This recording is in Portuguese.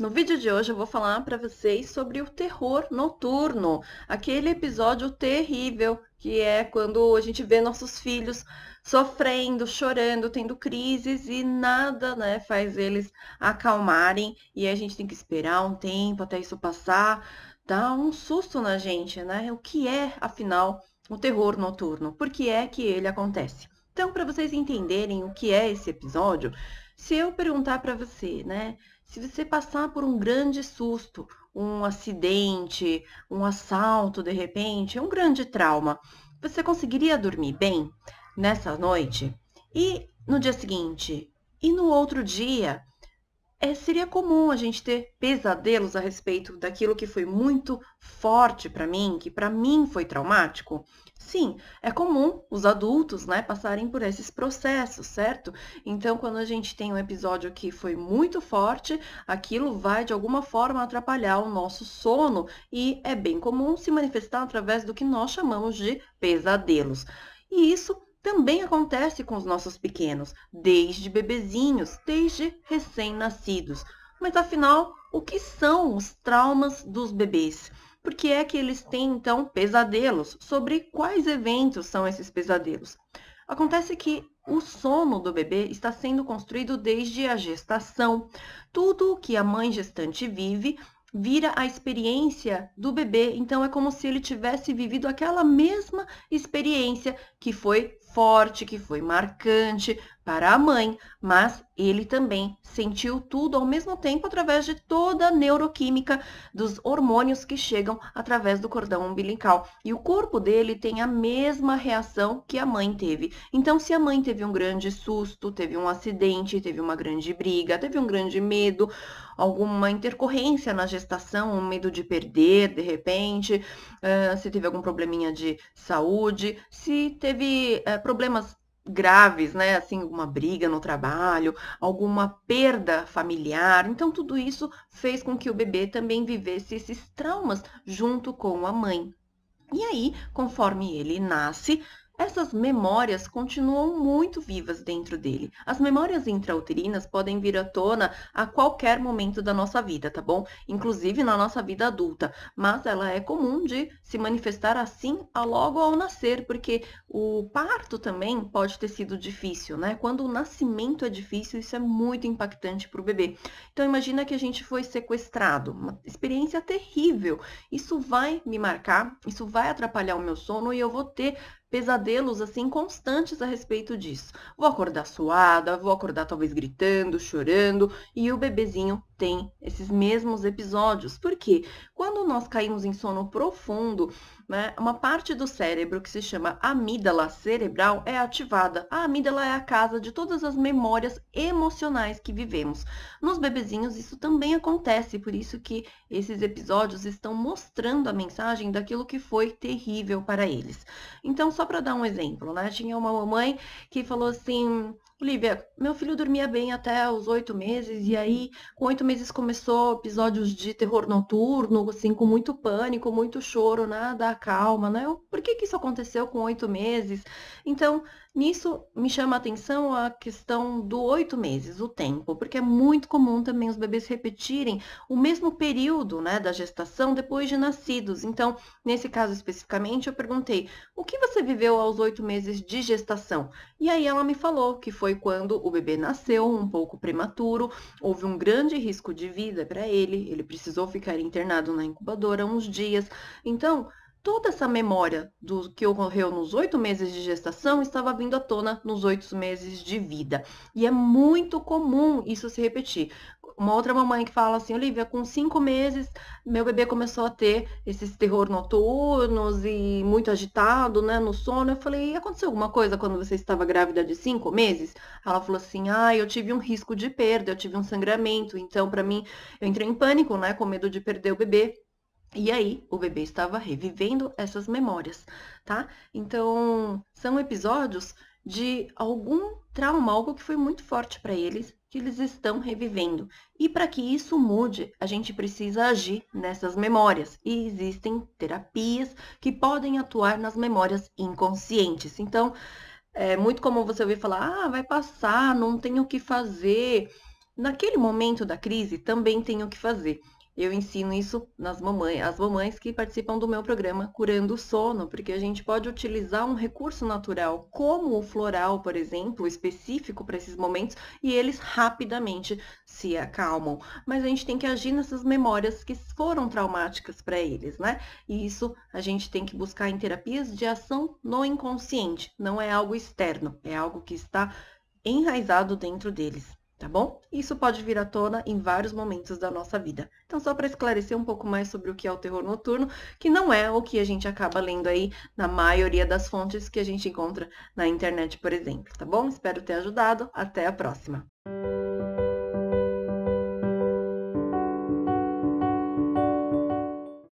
No vídeo de hoje eu vou falar para vocês sobre o terror noturno, aquele episódio terrível que é quando a gente vê nossos filhos sofrendo, chorando, tendo crises e nada, né, faz eles acalmarem e a gente tem que esperar um tempo até isso passar, dá um susto na gente, né? O que é, afinal, o terror noturno? Por que é que ele acontece? Então, para vocês entenderem o que é esse episódio, se eu perguntar para você, né? Se você passar por um grande susto, um acidente, um assalto de repente, um grande trauma, você conseguiria dormir bem nessa noite? E no dia seguinte? E no outro dia? Seria comum a gente ter pesadelos a respeito daquilo que foi muito forte para mim, que para mim foi traumático? Sim, é comum os adultos, né, passarem por esses processos, certo? Então, quando a gente tem um episódio que foi muito forte, aquilo vai de alguma forma atrapalhar o nosso sono e é bem comum se manifestar através do que nós chamamos de pesadelos. E isso também acontece com os nossos pequenos, desde bebezinhos, desde recém-nascidos. Mas afinal, o que são os traumas dos bebês? Por que é que eles têm, então, pesadelos? Sobre quais eventos são esses pesadelos? Acontece que o sono do bebê está sendo construído desde a gestação. Tudo o que a mãe gestante vive vira a experiência do bebê. Então, é como se ele tivesse vivido aquela mesma experiência que foi forte, que foi marcante para a mãe, mas ele também sentiu tudo ao mesmo tempo através de toda a neuroquímica dos hormônios que chegam através do cordão umbilical. E o corpo dele tem a mesma reação que a mãe teve. Então, se a mãe teve um grande susto, teve um acidente, teve uma grande briga, teve um grande medo, alguma intercorrência na gestação, um medo de perder de repente, se teve algum probleminha de saúde, se teve problemas graves, né? Assim, uma briga no trabalho, alguma perda familiar. Então, tudo isso fez com que o bebê também vivesse esses traumas junto com a mãe. E aí, conforme ele nasce, essas memórias continuam muito vivas dentro dele. As memórias intrauterinas podem vir à tona a qualquer momento da nossa vida, tá bom? Inclusive na nossa vida adulta, mas ela é comum de se manifestar assim logo ao nascer, porque o parto também pode ter sido difícil, né? Quando o nascimento é difícil, isso é muito impactante para o bebê. Então imagina que a gente foi sequestrado, uma experiência terrível. Isso vai me marcar, isso vai atrapalhar o meu sono e eu vou ter pesadelos assim constantes a respeito disso. Vou acordar suada, vou acordar talvez gritando, chorando, e o bebezinho tem esses mesmos episódios. Por quê? Quando nós caímos em sono profundo, né, uma parte do cérebro que se chama amígdala cerebral é ativada. A amígdala é a casa de todas as memórias emocionais que vivemos. Nos bebezinhos isso também acontece, por isso que esses episódios estão mostrando a mensagem daquilo que foi terrível para eles. Então, só para dar um exemplo, né? Tinha uma mamãe que falou assim: Olivia, meu filho dormia bem até os 8 meses, e aí, com 8 meses, começou episódios de terror noturno, assim, com muito pânico, muito choro, nada acalma, né? Por que que isso aconteceu com 8 meses? Então, nisso me chama a atenção a questão do 8 meses, o tempo, porque é muito comum também os bebês repetirem o mesmo período, né, da gestação depois de nascidos. Então, nesse caso especificamente, eu perguntei: o que você viveu aos 8 meses de gestação? E aí ela me falou que foi quando o bebê nasceu um pouco prematuro, houve um grande risco de vida para ele precisou ficar internado na incubadora uns dias. Então, toda essa memória do que ocorreu nos 8 meses de gestação estava vindo à tona nos 8 meses de vida. E é muito comum isso se repetir. Uma outra mamãe que fala assim: Olivia, com 5 meses, meu bebê começou a ter esses terror noturnos e muito agitado, né, no sono. Eu falei: aconteceu alguma coisa quando você estava grávida de 5 meses? Ela falou assim: eu tive um risco de perda, eu tive um sangramento. Então, para mim, eu entrei em pânico, né, com medo de perder o bebê. E aí, o bebê estava revivendo essas memórias, tá? Então, são episódios de algum trauma, algo que foi muito forte para eles, que eles estão revivendo. E para que isso mude, a gente precisa agir nessas memórias. E existem terapias que podem atuar nas memórias inconscientes. Então, é muito comum você ouvir falar: vai passar, não tem o que fazer. naquele momento da crise, também tem o que fazer. Eu ensino isso às mamães que participam do meu programa Curando o Sono, porque a gente pode utilizar um recurso natural, como o floral, por exemplo, específico para esses momentos, e eles rapidamente se acalmam. Mas a gente tem que agir nessas memórias que foram traumáticas para eles, né? E isso a gente tem que buscar em terapias de ação no inconsciente, não é algo externo, é algo que está enraizado dentro deles. Tá bom? Isso pode vir à tona em vários momentos da nossa vida. Então, só para esclarecer um pouco mais sobre o que é o terror noturno, que não é o que a gente acaba lendo aí na maioria das fontes que a gente encontra na internet, por exemplo, tá bom? Espero ter ajudado. Até a próxima!